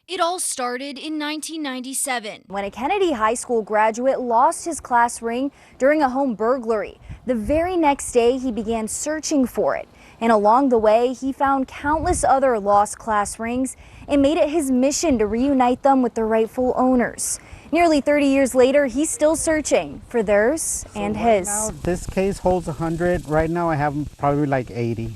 It all started in 1997. When a Kennedy High School graduate lost his class ring during a home burglary. The very next day, he began searching for it. And along the way, he found countless other lost class rings and made it his mission to reunite them with their rightful owners. Nearly 30 years later, he's still searching for theirs and his. Now, this case holds 100. Right now, I have probably like 80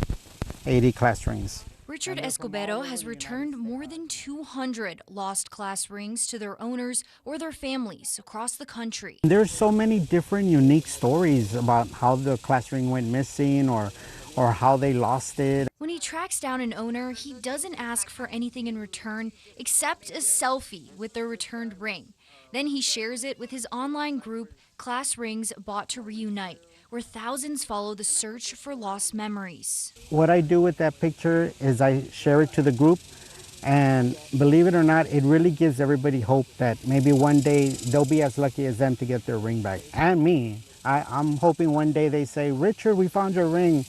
class rings. Richard Escobedo has returned more than 200 lost class rings to their owners or their families across the country. There's so many different unique stories about how the class ring went missing or how they lost it. When he tracks down an owner, he doesn't ask for anything in return except a selfie with their returned ring. Then he shares it with his online group, Class Rings Bought to Reunite, where thousands follow the search for lost memories. What I do with that picture is I share it to the group, and believe it or not, it really gives everybody hope that maybe one day they'll be as lucky as them to get their ring back. And me, I'm hoping one day they say, "Richard, we found your ring."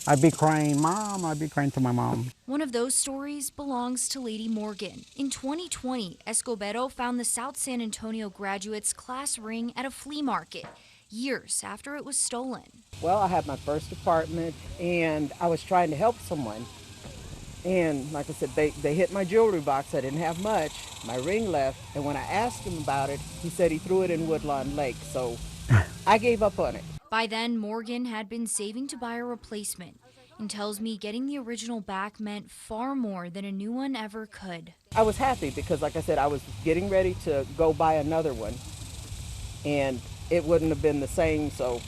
I'd be crying, "Mom," I'd be crying to my mom. One of those stories belongs to Lady Morgan. In 2020, Escobedo found the South San Antonio graduate's class ring at a flea market, years after it was stolen. Well, I had my first apartment and I was trying to help someone. And like I said, they hit my jewelry box. I didn't have much. My ring left. And when I asked him about it, he said he threw it in Woodlawn Lake. So I gave up on it. By then, Morgan had been saving to buy a replacement and tells me getting the original back meant far more than a new one ever could. I was happy because, like I said, I was getting ready to go buy another one. And it wouldn't have been the same, so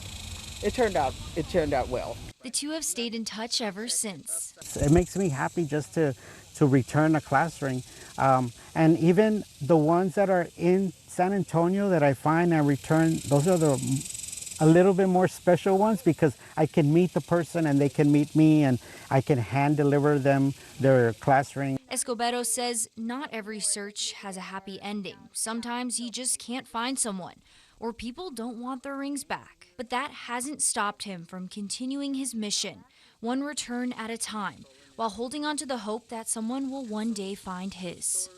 it turned out well. The two have stayed in touch ever since. It makes me happy just to return a class ring. And even the ones that are in San Antonio that I find and return, those are a little bit more special ones because I can meet the person and they can meet me and I can hand deliver them their class ring. Escobedo says not every search has a happy ending. Sometimes he just can't find someone, or people don't want their rings back. But that hasn't stopped him from continuing his mission, one return at a time, while holding on to the hope that someone will one day find his.